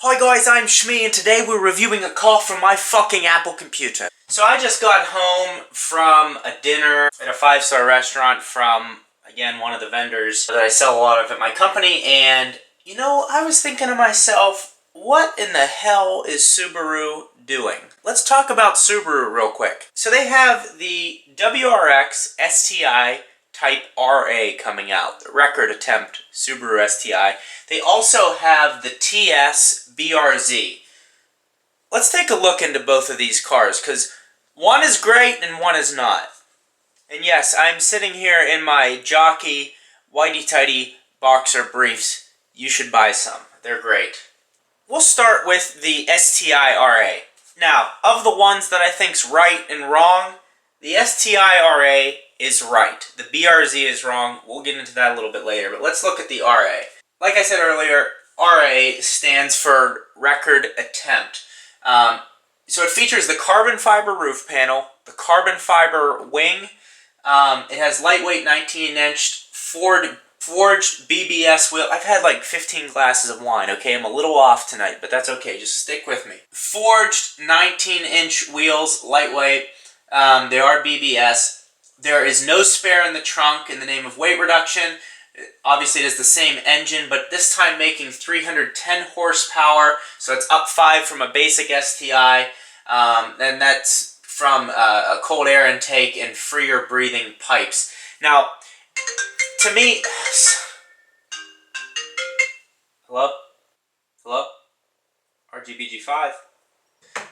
Hi guys, I'm Shmi and today we're reviewing a call from my fucking Apple computer. So I just got home from a dinner at a 5-star restaurant from, again, one of the vendors that I sell a lot of at my company, and, you know, I was thinking to myself, what in the hell is Subaru doing? Let's talk about Subaru real quick. So they have the WRX STi Type RA coming out, the record attempt Subaru STi. They also have the TS BRZ. Let's take a look into both of these cars, because one is great and one is not. And yes, I'm sitting here in my jockey, whitey-tighty boxer briefs. You should buy some. They're great. We'll start with the STi RA. Now, of the ones that I think's right and wrong, the STi RA is right. The BRZ is wrong. We'll get into that a little bit later, but let's look at the RA. Like I said earlier, RA stands for Record Attempt. So it features the carbon fiber roof panel, the carbon fiber wing. It has lightweight 19-inch forged BBS wheel. I've had like 15 glasses of wine, okay? I'm a little off tonight, but that's okay. Just stick with me. Forged 19-inch wheels, lightweight. They are BBS. There is no spare in the trunk in the name of weight reduction. Obviously, it is the same engine, but this time making 310 horsepower, so it's up 5 from a basic STi, and that's from a cold air intake and freer breathing pipes. Now, to me... Hello? Hello? RGBG5.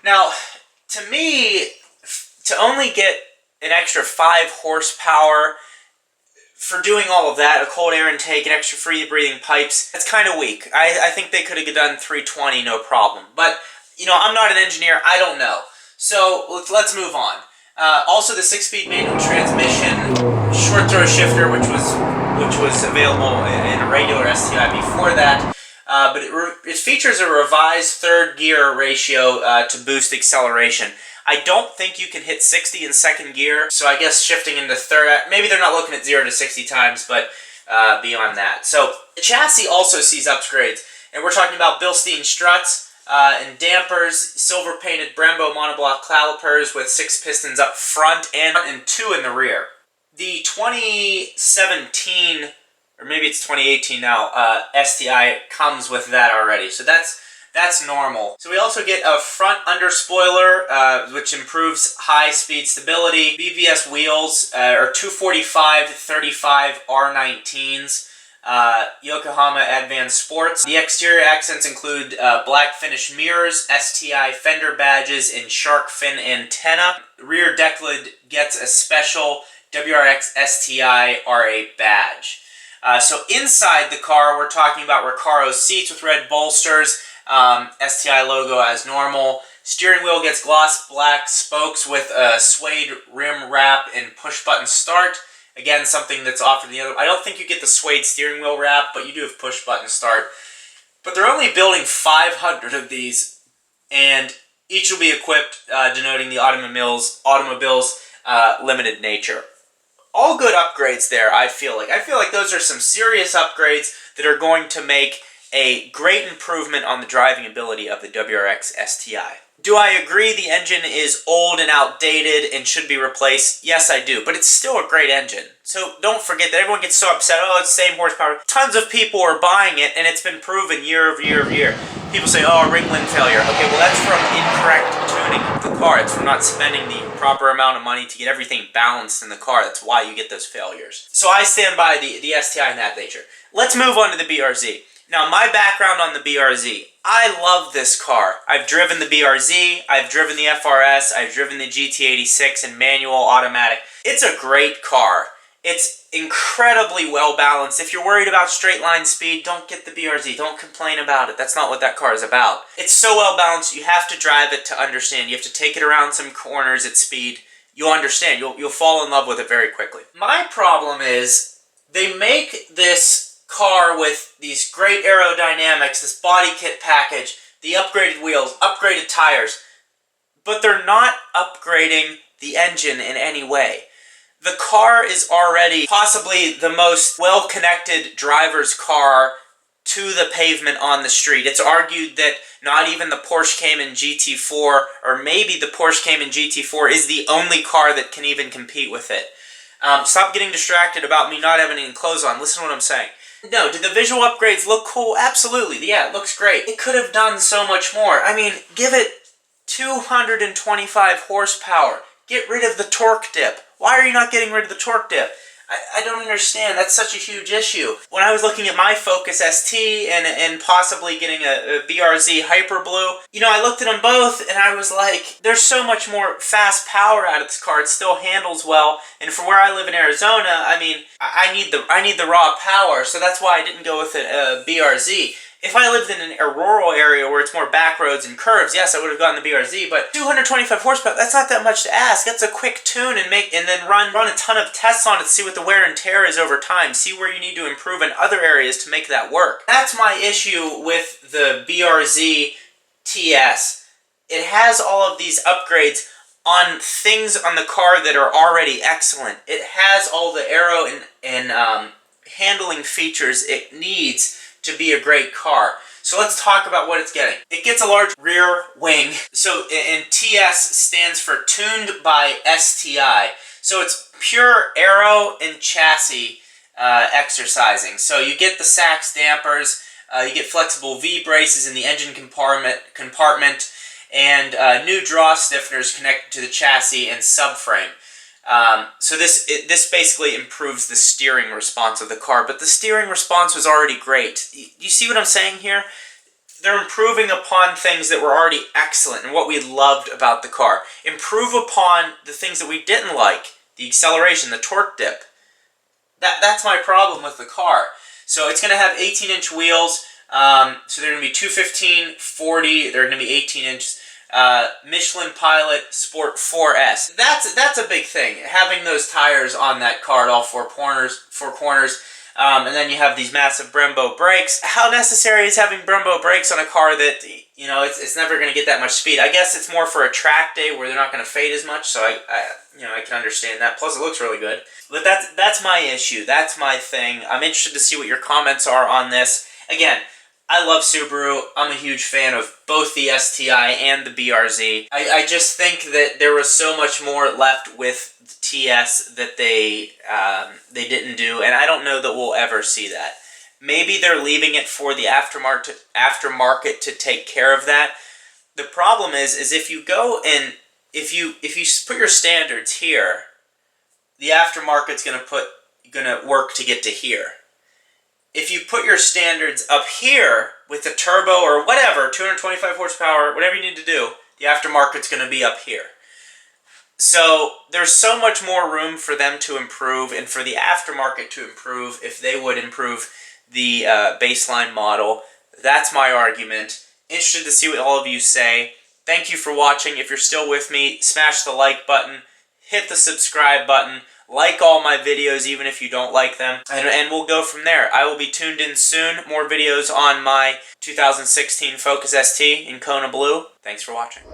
Now, to me, to only get an extra 5 horsepower for doing all of that, a cold air intake, an extra free breathing pipes, that's kind of weak. I think they could have done 320, no problem. But, you know, I'm not an engineer, I don't know. So, let's move on. Also, the 6-speed manual transmission, short throw shifter, which was available in a regular STi before that. But it features a revised third gear ratio to boost acceleration. I don't think you can hit 60 in second gear, so I guess shifting into third, maybe they're not looking at 0 to 60 times, but beyond that. So the chassis also sees upgrades, and we're talking about Bilstein struts and dampers, silver-painted Brembo monoblock calipers with 6 pistons up front and 2 in the rear. The 2017, or maybe it's 2018 now, STi comes with that already, so that's normal. So we also get a front under spoiler, which improves high-speed stability. BBS wheels are 245/35 R19s. Yokohama Advanced Sports. The exterior accents include black finish mirrors, STi fender badges, and shark fin antenna. The rear deck lid gets a special WRX STi RA badge. So inside the car, we're talking about Recaro seats with red bolsters. STi logo as normal. Steering wheel gets gloss black spokes with a suede rim wrap and push button start. Again, something that's offered in the other. I don't think you get the suede steering wheel wrap, but you do have push button start. But they're only building 500 of these, and each will be equipped, denoting the automobile's limited nature. All good upgrades there, I feel like. I feel like those are some serious upgrades that are going to make a great improvement on the driving ability of the WRX STi. Do I agree the engine is old and outdated and should be replaced? Yes, I do, but it's still a great engine. So don't forget that everyone gets so upset, oh, it's the same horsepower. Tons of people are buying it, and it's been proven year over year over year. People say, oh, ringling failure. Okay, well, that's from incorrect tuning of the car. It's from not spending the proper amount of money to get everything balanced in the car. That's why you get those failures. So I stand by the STi in that nature. Let's move on to the BRZ. Now, my background on the BRZ. I love this car. I've driven the BRZ, I've driven the FRS, I've driven the GT86 and manual automatic. It's a great car. It's incredibly well balanced. If you're worried about straight line speed, don't get the BRZ. Don't complain about it. That's not what that car is about. It's so well balanced, you have to drive it to understand. You have to take it around some corners at speed. You'll understand. You'll fall in love with it very quickly. My problem is they make this car with these great aerodynamics, this body kit package, the upgraded wheels, upgraded tires, but they're not upgrading the engine in any way. The car is already possibly the most well-connected driver's car to the pavement on the street. It's argued that not even the Porsche Cayman GT4, or maybe the Porsche Cayman GT4 is the only car that can even compete with it. Stop getting distracted about me not having any clothes on. Listen to what I'm saying. No, did the visual upgrades look cool? Absolutely. Yeah, it looks great. It could have done so much more. I mean, give it 225 horsepower. Get rid of the torque dip. Why are you not getting rid of the torque dip? I don't understand. That's such a huge issue. When I was looking at my Focus ST and possibly getting a BRZ Hyper Blue, you know, I looked at them both and I was like, there's so much more fast power out of this car. It still handles well. And for where I live in Arizona, I mean, I need the raw power. So that's why I didn't go with a BRZ. If I lived in a rural area where it's more back roads and curves, yes, I would have gotten the BRZ, but 225 horsepower, that's not that much to ask. That's a quick tune and then run a ton of tests on it to see what the wear and tear is over time, see where you need to improve in other areas to make that work. That's my issue with the BRZ TS. It has all of these upgrades on things on the car that are already excellent. It has all the aero and handling features it needs to be a great car. So let's talk about what it's getting. It gets a large rear wing. So, and TS stands for Tuned by STi. So it's pure aero and chassis exercising. So you get the Sachs dampers, you get flexible V-braces in the engine compartment and new draw stiffeners connected to the chassis and subframe. So this basically improves the steering response of the car, but the steering response was already great. You see what I'm saying here? They're improving upon things that were already excellent and what we loved about the car. Improve upon the things that we didn't like. The acceleration, the torque dip. That's my problem with the car. So it's going to have 18-inch wheels. So they're going to be 215, 40. They're going to be 18 inches. Michelin Pilot Sport 4S. That's a big thing. Having those tires on that car at all four corners. And then you have these massive Brembo brakes. How necessary is having Brembo brakes on a car that, you know, it's never going to get that much speed? I guess it's more for a track day where they're not going to fade as much, so I can understand that. Plus, it looks really good. But that's my issue. That's my thing. I'm interested to see what your comments are on this. Again, I love Subaru. I'm a huge fan of both the STi and the BRZ. I just think that there was so much more left with the TS that they didn't do, and I don't know that we'll ever see that. Maybe they're leaving it for the aftermarket to take care of that. The problem is if you go and if you put your standards here, the aftermarket's gonna work to get to here. If you put your standards up here with the turbo or whatever, 225 horsepower, whatever you need to do, the aftermarket's going to be up here. So there's so much more room for them to improve and for the aftermarket to improve if they would improve the baseline model. That's my argument. Interested to see what all of you say. Thank you for watching. If you're still with me, smash the like button, hit the subscribe button. Like all my videos, even if you don't like them, and we'll go from there. I will be tuned in soon. More videos on my 2016 Focus ST in Kona Blue. Thanks for watching.